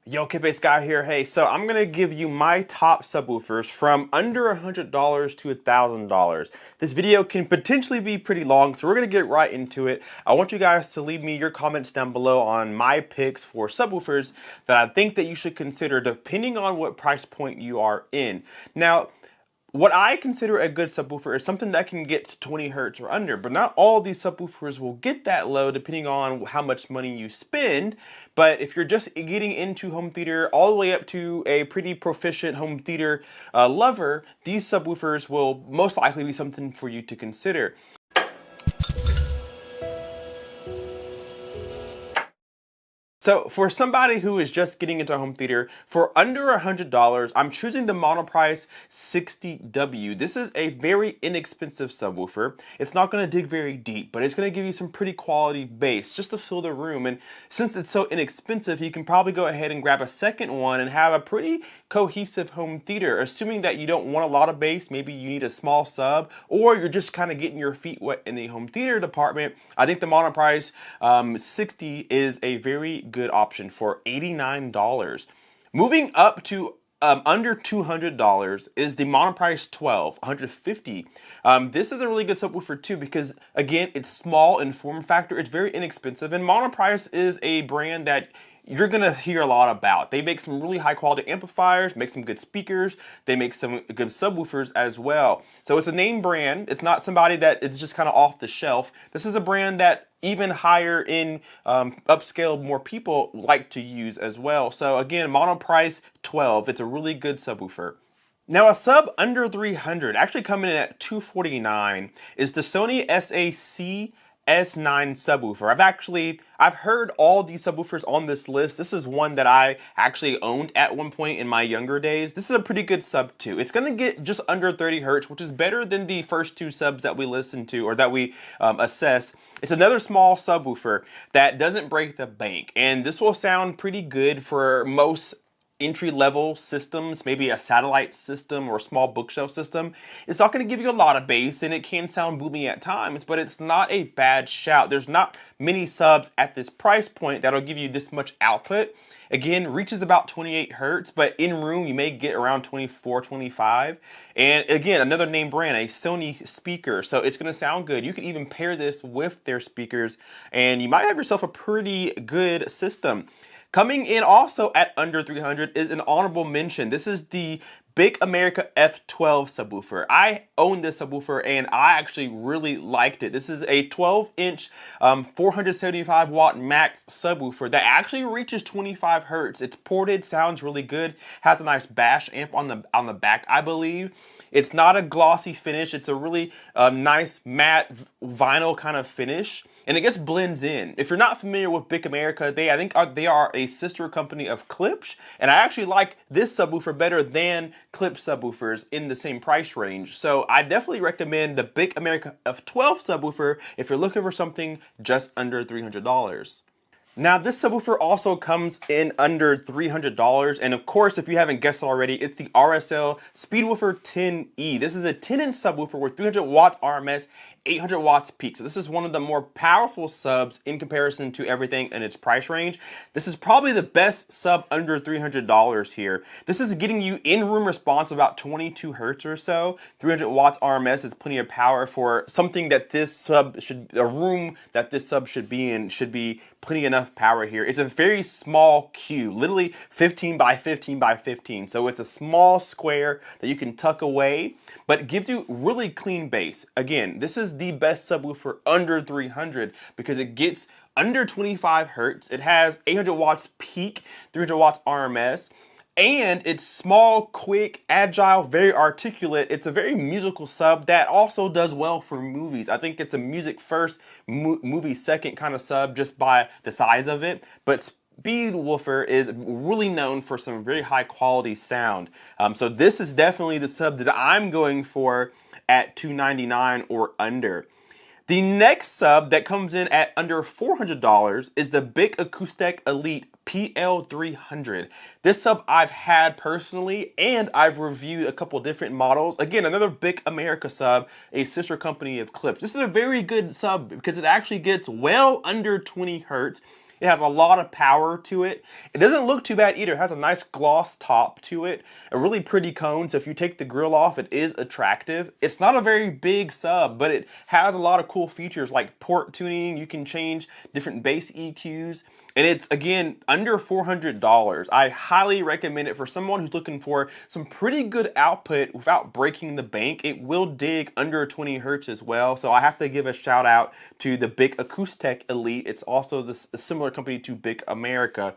Yo, Kid Guy here. Hey, so I'm gonna give you my top subwoofers from under $100 to $1,000. This video can potentially be pretty long, so we're gonna get right into it. I want you guys to leave me your comments down below on my picks for subwoofers that I think that you should consider depending on what price point you are in. Now, what I consider a good subwoofer is something that can get to 20 hertz or under, but not all these subwoofers will get that low depending on how much money you spend. But if you're just getting into home theater all the way up to a pretty proficient home theater lover, these subwoofers will most likely be something for you to consider. So for somebody who is just getting into home theater, for under $100, I'm choosing the Monoprice 60W. This is a very inexpensive subwoofer. It's not going to dig very deep, but it's going to give you some pretty quality bass just to fill the room. And since it's so inexpensive, you can probably go ahead and grab a second one and have a pretty cohesive home theater, assuming that you don't want a lot of bass. Maybe you need a small sub, or you're just kind of getting your feet wet in the home theater department. I think the Monoprice 60 is a very good option for $89. Moving up to under $200 is the Monoprice 12, $150. This is a really good subwoofer too because, again, it's small in form factor. It's very inexpensive, and Monoprice is a brand that you're gonna hear a lot about. They make some really high quality amplifiers, make some good speakers, they make some good subwoofers as well. So it's a name brand. It's not somebody that is just kind of off the shelf. This is a brand that even higher in upscale more people like to use as well. So again, Monoprice 12, it's a really good subwoofer. Now a sub under 300, actually coming in at $249, is the Sony SAC S9 subwoofer. I've heard all these subwoofers on this list. This is one that I actually owned at one point in my younger days. This is a pretty good sub too. It's gonna get just under 30 hertz, which is better than the first two subs that we listened to or that we assessed. It's another small subwoofer that doesn't break the bank, and this will sound pretty good for most entry-level systems, maybe a satellite system or a small bookshelf system. It's not going to give you a lot of bass, and it can sound boomy at times, but it's not a bad shout. There's not many subs at this price point that'll give you this much output. Again, reaches about 28 hertz, but in room you may get around 24, 25. And again, another name brand, a Sony speaker, so it's going to sound good. You can even pair this with their speakers, and you might have yourself a pretty good system. Coming in also at under 300 is an honorable mention. This is the Big America F12 subwoofer. I own this subwoofer and I actually really liked it. This is a 12-inch 475 watt max subwoofer that actually reaches 25 hertz. It's ported, sounds really good, has a nice bass amp on the back, I believe. It's not a glossy finish. It's a really nice matte vinyl kind of finish, and it just blends in. If you're not familiar with Big America, they are a sister company of Klipsch, and I actually like this subwoofer better than Klipsch subwoofers in the same price range. So I definitely recommend the Big America F12 subwoofer if you're looking for something just under $300. Now this subwoofer also comes in under $300, and of course, if you haven't guessed already, it's the RSL Speedwoofer 10E. This is a 10-inch subwoofer with 300 watts RMS, 800 watts peak. So this is one of the more powerful subs in comparison to everything in its price range. This is probably the best sub under $300 here. This is getting you in-room response about 22 hertz or so. 300 watts RMS is plenty of power for something that this sub should, a room that this sub should be in, should be plenty enough power here. It's a very small cube, literally 15 by 15 by 15. So it's a small square that you can tuck away, but it gives you really clean bass. Again, this is the best subwoofer under 300 because it gets under 25 hertz. It has 800 watts peak, 300 watts RMS, and it's small, quick, agile, very articulate. It's a very musical sub that also does well for movies. I think it's a music first, movie second kind of sub just by the size of it, but Subwoofer is really known for some very high quality sound. So this is definitely the sub that I'm going for at $299 or under. The next sub that comes in at under $400 is the Big Acoustic Elite PL300. This sub I've had personally, and I've reviewed a couple different models. Again, another Big America sub, a sister company of Klipsch. This is a very good sub because it actually gets well under 20 hertz. It has a lot of power to it. It doesn't look too bad either. It has a nice gloss top to it, a really pretty cone. So if you take the grill off, it is attractive. It's not a very big sub, but it has a lot of cool features like port tuning. You can change different bass EQs. And it's, again, under $400. I highly recommend it for someone who's looking for some pretty good output without breaking the bank. It will dig under 20 hertz as well. So I have to give a shout out to the Bic Acoustic Elite. It's also a similar company to Bic America.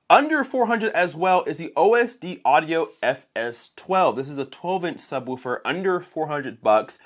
Under 400 as well is the OSD Audio FS12. This is a 12-inch subwoofer under 400 bucks.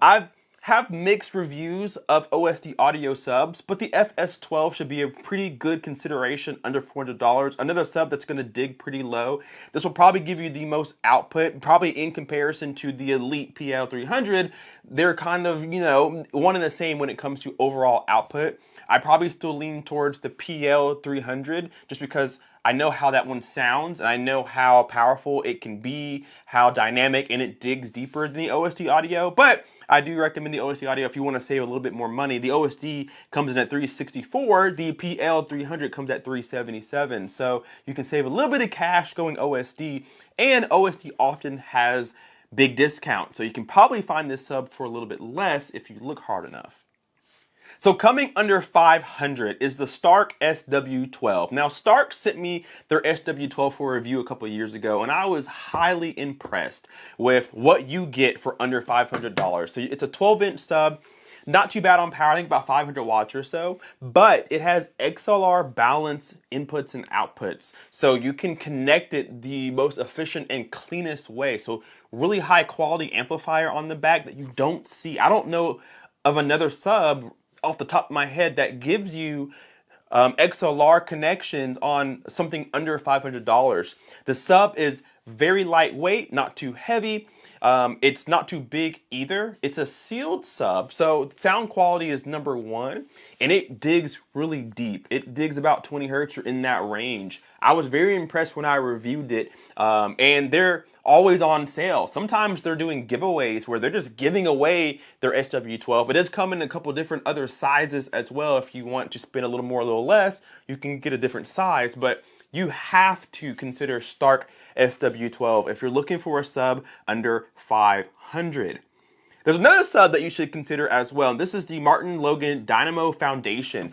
I have mixed reviews of OSD audio subs, but the FS12 should be a pretty good consideration under $400. Another sub that's going to dig pretty low. This will probably give you the most output, probably in comparison to the Elite PL300. They're kind of, you know, one and the same when it comes to overall output. I probably still lean towards the PL300 just because I know how that one sounds and I know how powerful it can be, how dynamic, and it digs deeper than the OSD audio. But I do recommend the OSD audio if you want to save a little bit more money. The OSD comes in at $364, the PL300 comes at $377. So you can save a little bit of cash going OSD, and OSD often has big discounts. So you can probably find this sub for a little bit less if you look hard enough. So coming under 500 is the Stark SW12. Now Stark sent me their SW12 for a review a couple of years ago, and I was highly impressed with what you get for under $500. So it's a 12-inch sub, not too bad on power, I think about 500 watts or so, but it has XLR balance inputs and outputs. So you can connect it the most efficient and cleanest way. So really high quality amplifier on the back that you don't see. I don't know of another sub off the top of my head that gives you XLR connections on something under $500. The sub is very lightweight, not too heavy. It's not too big either. It's a sealed sub, so sound quality is number one, and it digs really deep. It digs about 20 hertz or in that range. I was very impressed when I reviewed it, and they're always on sale. Sometimes they're doing giveaways where they're just giving away their SW12. It does come in a couple different other sizes as well. If you want to spend a little more, a little less, you can get a different size, but you have to consider Stark SW12 if you're looking for a sub under 500. There's another sub that you should consider as well, and this is the Martin Logan Dynamo Foundation.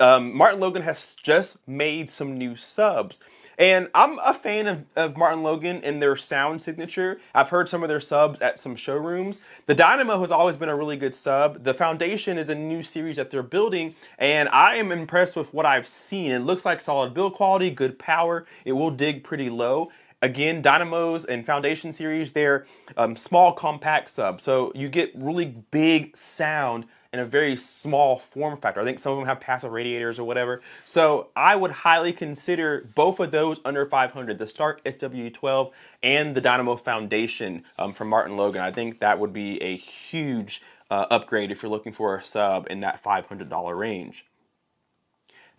Martin Logan has just made some new subs, and I'm a fan of Martin Logan and their sound signature. I've heard some of their subs at some showrooms. The Dynamo has always been a really good sub. The Foundation is a new series that they're building, and I am impressed with what I've seen. It looks like solid build quality, good power. It will dig pretty low. Again, Dynamos and Foundation series, they're small, compact subs. So you get really big sound in a very small form factor. I think some of them have passive radiators or whatever. So I would highly consider both of those under 500, the Stark SW12 and the Dynamo Foundation from Martin Logan. I think that would be a huge upgrade if you're looking for a sub in that $500 range.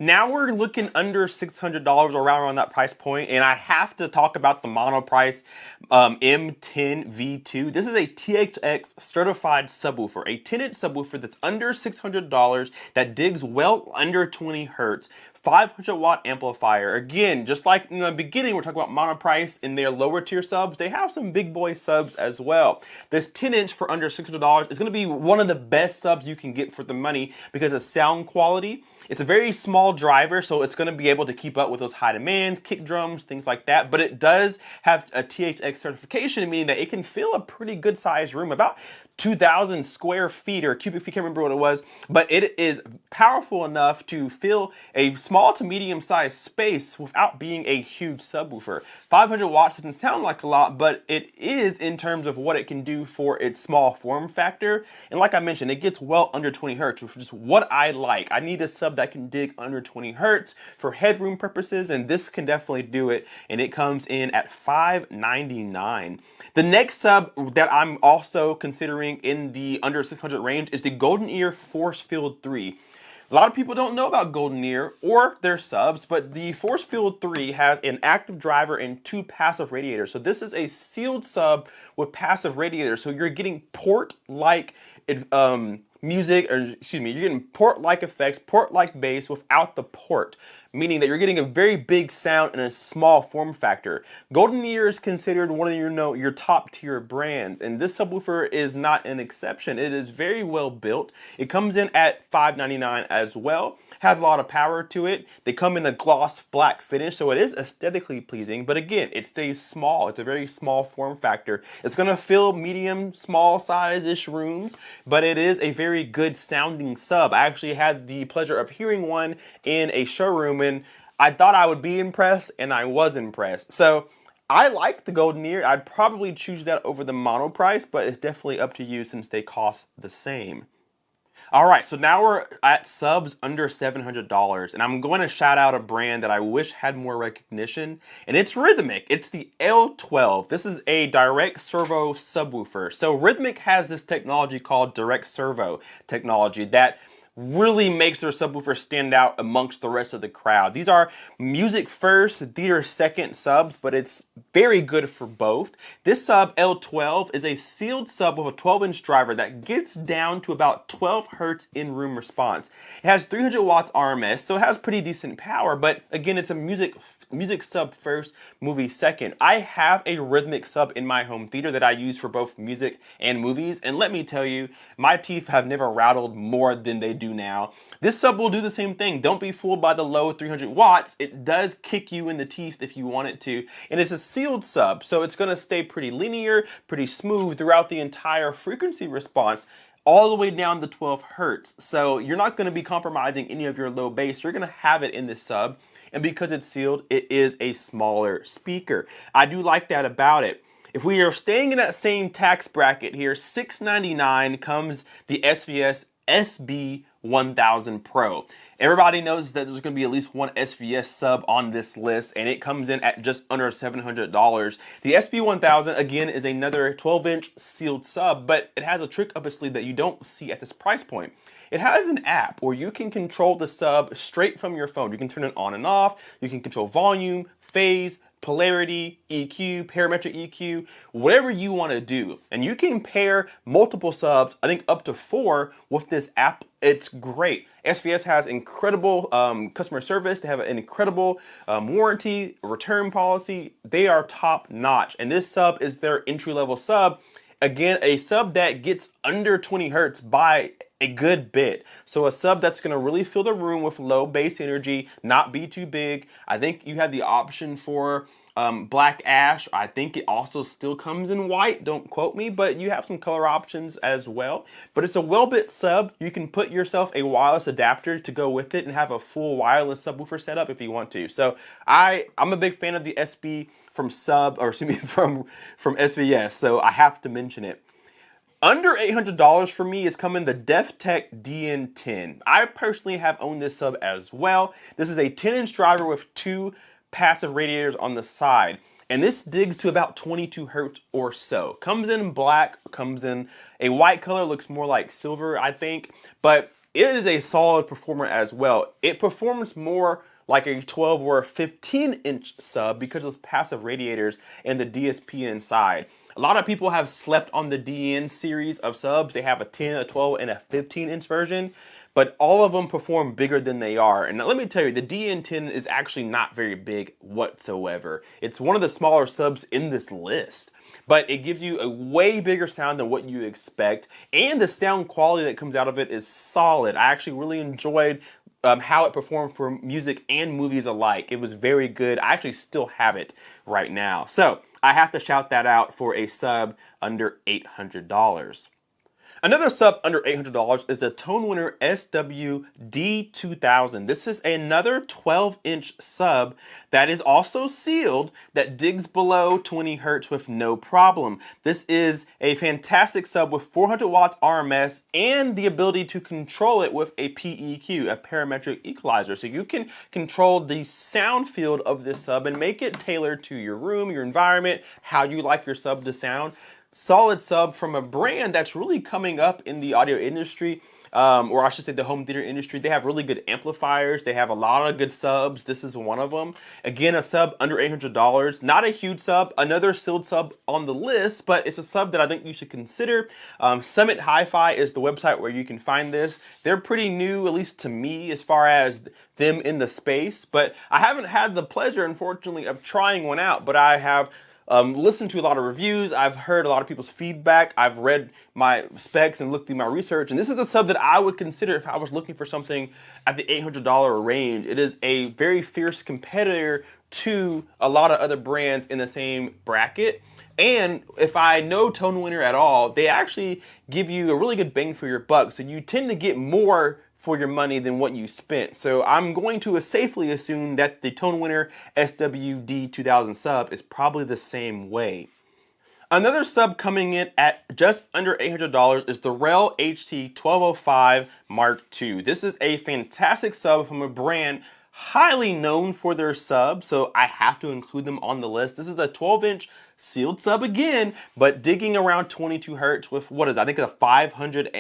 Now we're looking under $600 or around that price point, and I have to talk about the Monoprice M10V2. This is a THX certified subwoofer, a 10-inch subwoofer that's under $600 that digs well under 20 hertz. 500 watt amplifier. Again, just like in the beginning, we're talking about Monoprice in their lower tier subs. They have some big boy subs as well. This 10-inch for under $600 is going to be one of the best subs you can get for the money because of sound quality. It's a very small driver, so it's going to be able to keep up with those high demands, kick drums, things like that. But it does have a THX certification, meaning that it can fill a pretty good sized room, about 2,000 square feet or cubic feet, can't remember what it was, but it is powerful enough to fill a small to medium sized space without being a huge subwoofer. 500 watts doesn't sound like a lot, but it is in terms of what it can do for its small form factor. And like I mentioned, it gets well under 20 hertz, which is what I like. I need a sub that can dig under 20 hertz for headroom purposes, and this can definitely do it, and it comes in at $599. The next sub that I'm also considering in the under 600 range is the Golden Ear Force Field 3. A lot of people don't know about Golden Ear or their subs, but the Force Field 3 has an active driver and 2 passive radiators. So this is a sealed sub with passive radiators. So you're getting port-like music, or excuse me, you're getting port-like effects, port-like bass without the port, meaning that you're getting a very big sound in a small form factor. Golden Ear is considered one of your top tier brands, and this subwoofer is not an exception. It is very well built. It comes in at $599 as well. Has a lot of power to it. They come in a gloss black finish, so it is aesthetically pleasing, but again, it stays small. It's a very small form factor. It's gonna fill medium, small size-ish rooms, but it is a very good sounding sub. I actually had the pleasure of hearing one in a showroom, and I thought I would be impressed, and I was impressed. So I like the Golden Ear. I'd probably choose that over the mono price, but it's definitely up to you since they cost the same. All right, so now we're at subs under $700, and I'm going to shout out a brand that I wish had more recognition, and it's Rhythmic. It's the L12. This is a direct servo subwoofer. So Rhythmic has this technology called direct servo technology that really makes their subwoofer stand out amongst the rest of the crowd. These are music first, theater second subs, but it's very good for both. This sub, L12, is a sealed sub with a 12-inch driver that gets down to about 12 hertz in-room response. It has 300 watts RMS, so it has pretty decent power, but again, it's a music sub first, movie second. I have a Rhythmic sub in my home theater that I use for both music and movies, and let me tell you, my teeth have never rattled more than they do now. This sub will do the same thing. Don't be fooled by the low 300 watts. It does kick you in the teeth if you want it to, and it's a sealed sub, so it's going to stay pretty linear, pretty smooth throughout the entire frequency response, all the way down to 12 hertz. So you're not going to be compromising any of your low bass. You're going to have it in this sub, and because it's sealed, it is a smaller speaker. I do like that about it. If we are staying in that same tax bracket here, $699 comes the SVS SB1000 Pro. Everybody knows that there's going to be at least one SVS sub on this list, and it comes in at just under $700. The SB1000, again, is another 12-inch sealed sub, but it has a trick up its sleeve that you don't see at this price point. It has an app where you can control the sub straight from your phone. You can turn it on and off. You can control volume, phase, polarity, EQ, parametric EQ, whatever you want to do. And you can pair multiple subs, I think up to 4, with this app. It's great. SVS has incredible customer service. They have an incredible warranty, return policy. They are top notch. And this sub is their entry-level sub. Again, a sub that gets under 20 hertz by a good bit. So a sub that's going to really fill the room with low bass energy, not be too big. I think you have the option for black ash. I think it also still comes in white. Don't quote me, but you have some color options as well. But it's a well-built sub. You can put yourself a wireless adapter to go with it and have a full wireless subwoofer setup if you want to. So I'm a big fan of the SB from from SVS, so I have to mention it. Under $800 for me is coming the DefTech DN10. I personally have owned this sub as well. This is a 10-inch driver with 2 passive radiators on the side, and this digs to about 22 hertz or so. Comes in black, comes in a white color, looks more like silver, I think, but it is a solid performer as well. It performs more like a 12 or a 15-inch sub because of those passive radiators and the DSP inside. A lot of people have slept on the DN series of subs. They have a 10, a 12, and a 15-inch version, but all of them perform bigger than they are. And let me tell you, the DN10 is actually not very big whatsoever. It's one of the smaller subs in this list, but it gives you a way bigger sound than what you expect, and the sound quality that comes out of it is solid. I actually really enjoyed how it performed for music and movies alike. It was very good. I actually still have it right now. So I have to shout that out for a sub under $800. Another sub under $800 is the Tone Winner SWD2000. This is another 12-inch sub that is also sealed that digs below 20 hertz with no problem. This is a fantastic sub with 400 watts RMS and the ability to control it with a PEQ, a parametric equalizer. So you can control the sound field of this sub and make it tailored to your room, your environment, how you like your sub to sound. Solid sub from a brand that's really coming up in the audio industry. or I should say the home theater industry. They have really good amplifiers. They have a lot of good subs. This is one of them. Again, a sub under $800. Not a huge sub. Another sealed sub on the list, but it's a sub that I think you should consider. Summit Hi-Fi is the website where you can find this. They're pretty new, at least to me, as far as them in the space, but I haven't had the pleasure, unfortunately, of trying one out, but I have listened to a lot of reviews. I've heard a lot of people's feedback. I've read my specs and looked through my research, and this is a sub that I would consider if I was looking for something at the $800 range. It is a very fierce competitor to a lot of other brands in the same bracket. And if I know Tone Winner at all, they actually give you a really good bang for your buck. So you tend to get more for your money than what you spent. So I'm going to safely assume that the Tone Winner SWD 2000 sub is probably the same way. Another sub coming in at just under $800 is the Rel HT 1205 Mark II. This is a fantastic sub from a brand highly known for their subs, so I have to include them on the list. This is a 12-inch sealed sub again, but digging around 22 hertz with what is, I think, a 500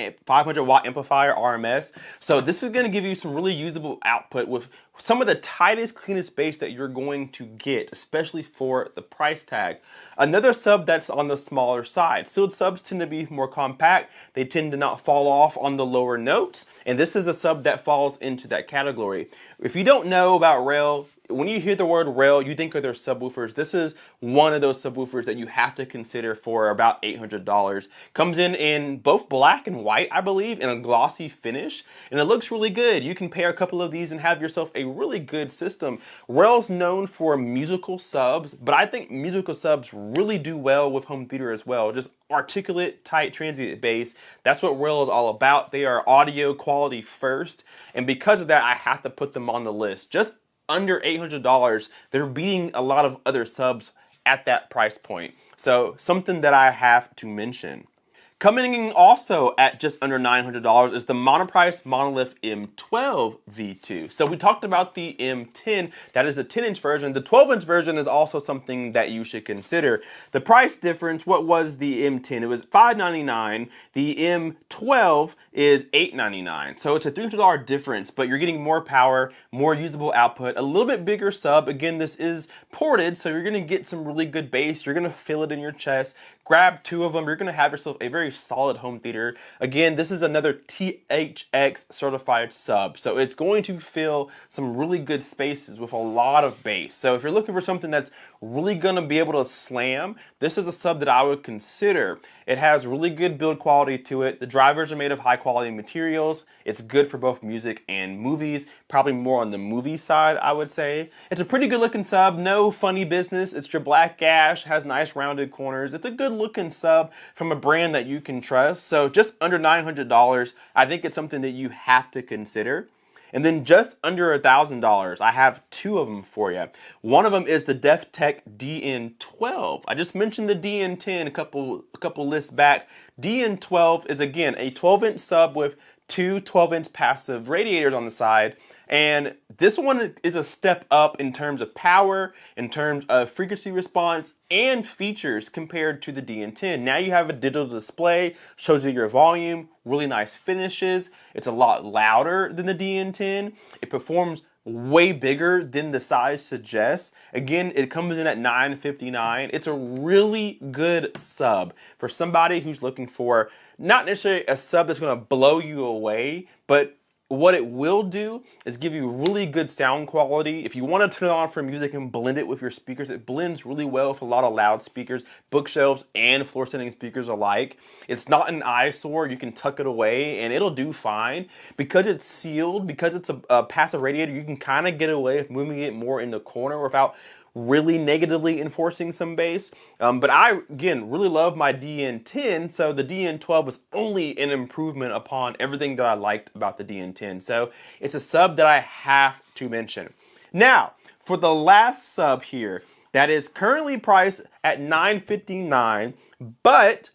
watt amplifier RMS. So this is going to give you some really usable output with some of the tightest, cleanest bass that you're going to get, especially for the price tag. Another sub that's on the smaller side. Sealed subs tend to be more compact. They tend to not fall off on the lower notes, and this is a sub that falls into that category. If you don't know about Rel, when you hear the word Rel, you think of their subwoofers. This is one of those subwoofers that you have to consider for about $800. Comes in both black and white, I believe, in a glossy finish, and it looks really good. You can pair a couple of these and have yourself a really good system. Rel's known for musical subs, but I think musical subs really do well with home theater as well. Just articulate, tight, transient bass. That's what Rel is all about. They are audio quality first, and because of that, I have to put them on the list. Just under $800, they're beating a lot of other subs at that price point. So something that I have to mention. Coming in also at just under $900 is the Monoprice Monolith M12 V2. So we talked about the M10, that is the 10-inch version. The 12-inch version is also something that you should consider. The price difference, what was the M10? It was $599. The M12 is $899. So it's a $300 difference, but you're getting more power, more usable output, a little bit bigger sub. Again, this is ported, so you're gonna get some really good bass. You're gonna feel it in your chest. Grab two of them, you're gonna have yourself a very solid home theater. Again, this is another THX certified sub, so it's going to fill some really good spaces with a lot of bass. So if you're looking for something that's really gonna be able to slam, this is a sub that I would consider. It has really good build quality to it. The drivers are made of high quality materials. It's good for both music and movies, probably more on the movie side, I would say. It's a pretty good looking sub, no funny business. It's your black gash, has nice rounded corners. It's a good looking sub from a brand that you can trust. So just under $900, I think it's something that you have to consider. And then just under $1,000, I have two of them for you. One of them is the DefTech DN12. I just mentioned the DN10 a couple lists back. DN12 is, again, a 12-inch sub with two 12-inch passive radiators on the side. And this one is a step up in terms of power, in terms of frequency response, and features compared to the DN10. Now you have a digital display, shows you your volume, really nice finishes. It's a lot louder than the DN10. It performs way bigger than the size suggests. Again, it comes in at $959. It's a really good sub for somebody who's looking for not necessarily a sub that's going to blow you away, but what it will do is give you really good sound quality. If you want to turn it on for music and blend it with your speakers, it blends really well with a lot of loudspeakers, bookshelves, and floor standing speakers alike. It's not an eyesore. You can tuck it away and it'll do fine. Because it's sealed, because it's a passive radiator, you can kind of get away with moving it more in the corner without really negatively enforcing some bass. But I, again, really love my DN10, so the DN12 was only an improvement upon everything that I liked about the DN10. So it's a sub that I have to mention. Now, for the last sub here, that is currently priced at $959, but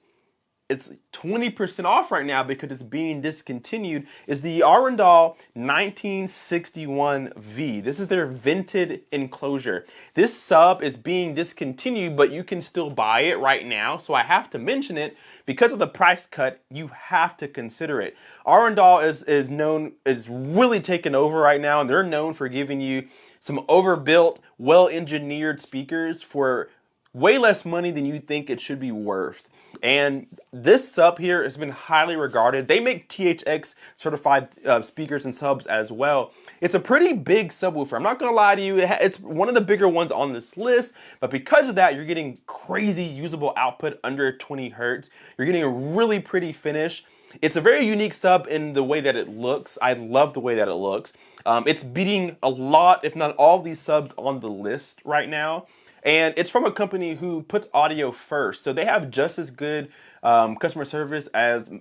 it's 20% off right now because it's being discontinued, is the Arundel 1961V. This is their vented enclosure. This sub is being discontinued, but you can still buy it right now, so I have to mention it. Because of the price cut, you have to consider it. Arundel is really taken over right now, and they're known for giving you some overbuilt, well-engineered speakers for way less money than you think it should be worth. And this sub here has been highly regarded. They make THX certified speakers and subs as well. It's a pretty big subwoofer. I'm not gonna lie to you, it's one of the bigger ones on this list, but because of that, you're getting crazy usable output under 20 hertz. You're getting a really pretty finish. It's a very unique sub in the way that it looks. I love the way that it looks. It's beating a lot, if not all, these subs on the list right now. And it's from a company who puts audio first. So they have just as good customer service as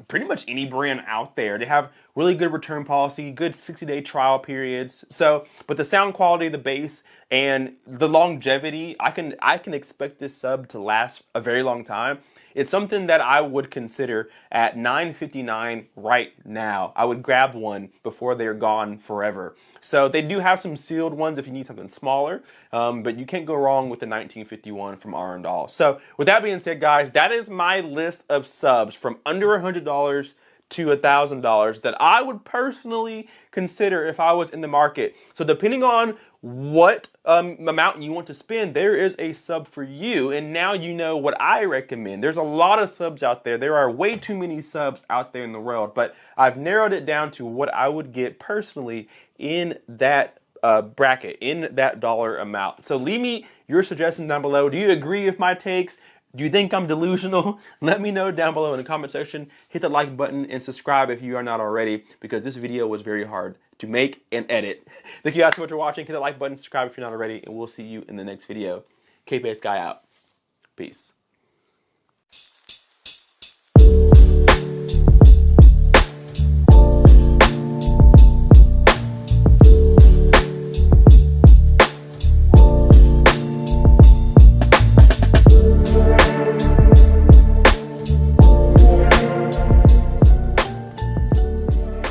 pretty much any brand out there. They have really good return policy, good 60-day trial periods. So, but the sound quality, the bass, and the longevity, I can expect this sub to last a very long time. It's something that I would consider at $9.59 right now. I would grab one before they're gone forever. So they do have some sealed ones if you need something smaller, but you can't go wrong with the 1951 from Arundel. So with that being said, guys, that is my list of subs from under $100 to $1,000 that I would personally consider if I was in the market. So depending on what amount you want to spend, there is a sub for you. And now you know what I recommend. There's a lot of subs out there. There are way too many subs out there in the world, but I've narrowed it down to what I would get personally in that bracket, in that dollar amount. So leave me your suggestions down below. Do you agree with my takes? Do you think I'm delusional? Let me know down below in the comment section. Hit the like button and subscribe if you are not already, because this video was very hard to make and edit. Thank you guys so much for watching. Hit the like button, subscribe if you're not already, and we'll see you in the next video. K-Pace Guy out. Peace.